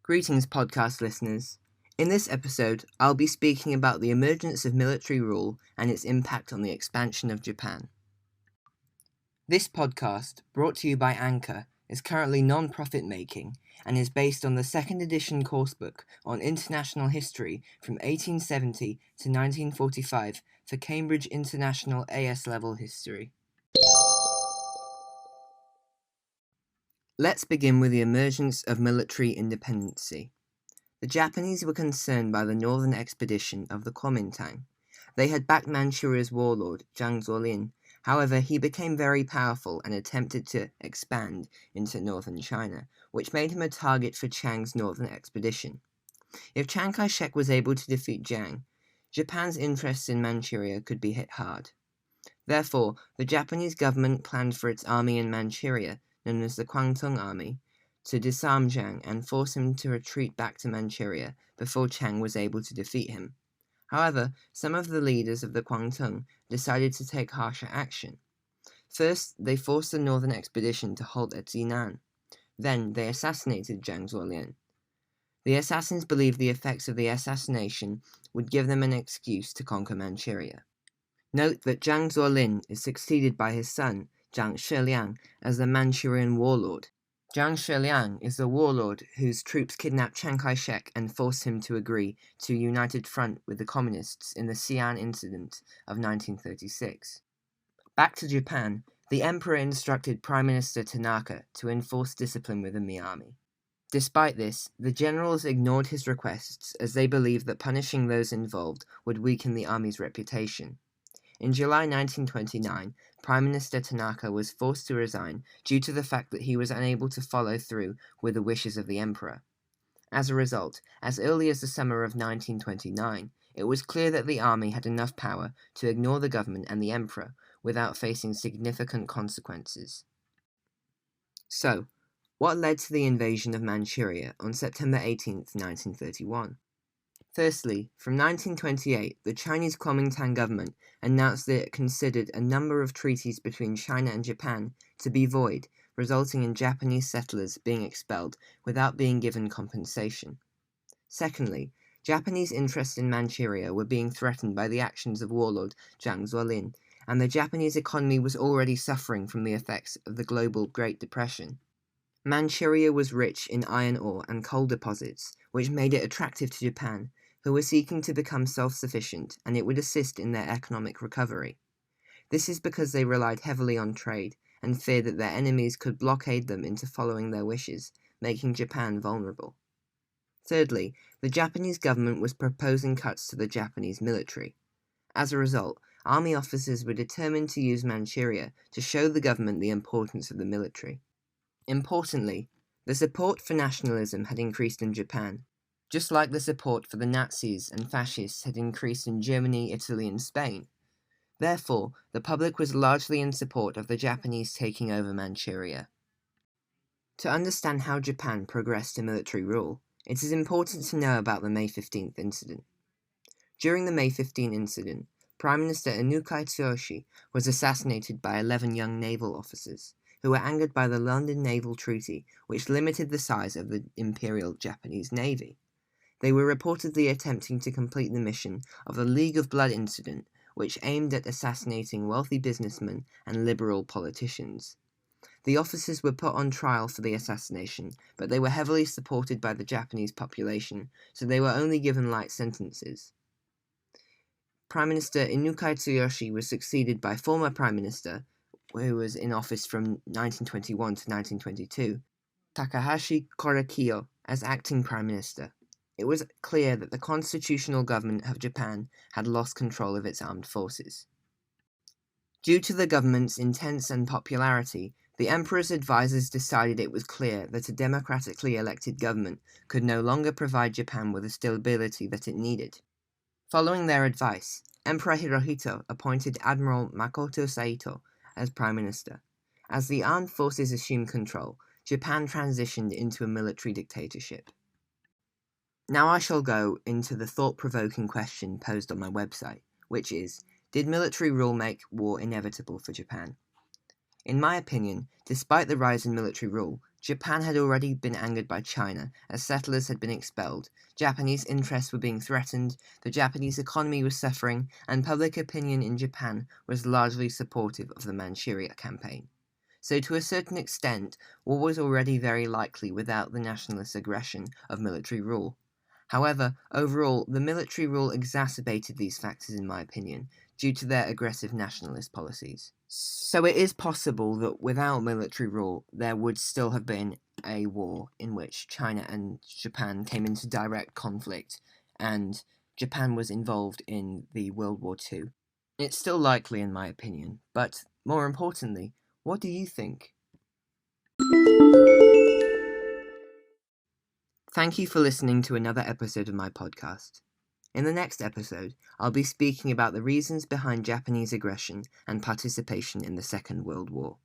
Greetings, podcast listeners. In this episode, I'll be speaking about the emergence of military rule and its impact on the expansion of Japan. This podcast, brought to you by Anchor, is currently non-profit making and is based on the second edition coursebook on international history from 1870 to 1945 for Cambridge International AS Level History. Let's begin with the emergence of military independency. The Japanese were concerned by the northern expedition of the Kuomintang. They had backed Manchuria's warlord, Zhang Zuolin. However, he became very powerful and attempted to expand into northern China, which made him a target for Chiang's northern expedition. If Chiang Kai-shek was able to defeat Zhang, Japan's interests in Manchuria could be hit hard. Therefore, the Japanese government planned for its army in Manchuria, known as the Kwantung Army, to disarm Zhang and force him to retreat back to Manchuria before Chiang was able to defeat him. However, some of the leaders of the Kwantung decided to take harsher action. First, they forced the northern expedition to halt at Jinan. Then, they assassinated Zhang Zuolin. The assassins believed the effects of the assassination would give them an excuse to conquer Manchuria. Note that Zhang Zuolin is succeeded by his son, Zhang Shiliang, as the Manchurian warlord. Zhang Shiliang is the warlord whose troops kidnapped Chiang Kai-shek and forced him to agree to a united front with the communists in the Xi'an incident of 1936. Back to Japan, the emperor instructed Prime Minister Tanaka to enforce discipline within the army. Despite this, the generals ignored his requests as they believed that punishing those involved would weaken the army's reputation. In July 1929, Prime Minister Tanaka was forced to resign due to the fact that he was unable to follow through with the wishes of the emperor. As a result, as early as the summer of 1929, it was clear that the army had enough power to ignore the government and the emperor without facing significant consequences. So, what led to the invasion of Manchuria on September 18, 1931? Firstly, from 1928, the Chinese Kuomintang government announced that it considered a number of treaties between China and Japan to be void, resulting in Japanese settlers being expelled without being given compensation. Secondly, Japanese interests in Manchuria were being threatened by the actions of warlord Zhang Zuolin, and the Japanese economy was already suffering from the effects of the global Great Depression. Manchuria was rich in iron ore and coal deposits, which made it attractive to Japan, who were seeking to become self-sufficient, and it would assist in their economic recovery. This is because they relied heavily on trade, and feared that their enemies could blockade them into following their wishes, making Japan vulnerable. Thirdly, the Japanese government was proposing cuts to the Japanese military. As a result, army officers were determined to use Manchuria to show the government the importance of the military. Importantly, the support for nationalism had increased in Japan, just like the support for the Nazis and fascists had increased in Germany, Italy, and Spain. Therefore, the public was largely in support of the Japanese taking over Manchuria. To understand how Japan progressed to military rule, it is important to know about the May 15th incident. During the May 15 incident, Prime Minister Inukai Tsuyoshi was assassinated by 11 young naval officers, who were angered by the London Naval Treaty, which limited the size of the Imperial Japanese Navy. They were reportedly attempting to complete the mission of the League of Blood incident, which aimed at assassinating wealthy businessmen and liberal politicians. The officers were put on trial for the assassination, but they were heavily supported by the Japanese population, so they were only given light sentences. Prime Minister Inukai Tsuyoshi was succeeded by former Prime Minister, who was in office from 1921 to 1922, Takahashi Korekiyo, as acting Prime Minister. It was clear that the constitutional government of Japan had lost control of its armed forces. Due to the government's intense unpopularity, the emperor's advisors decided it was clear that a democratically elected government could no longer provide Japan with the stability that it needed. Following their advice, Emperor Hirohito appointed Admiral Makoto Saito as Prime Minister. As the armed forces assumed control, Japan transitioned into a military dictatorship. Now I shall go into the thought-provoking question posed on my website, which is, did military rule make war inevitable for Japan? In my opinion, despite the rise in military rule, Japan had already been angered by China, as settlers had been expelled, Japanese interests were being threatened, the Japanese economy was suffering, and public opinion in Japan was largely supportive of the Manchuria campaign. So to a certain extent, war was already very likely without the nationalist aggression of military rule. However, overall, the military rule exacerbated these factors in my opinion, due to their aggressive nationalist policies. So it is possible that without military rule, there would still have been a war in which China and Japan came into direct conflict, and Japan was involved in the World War II. It's still likely in my opinion, but more importantly, what do you think? Thank you for listening to another episode of my podcast. In the next episode, I'll be speaking about the reasons behind Japanese aggression and participation in the Second World War.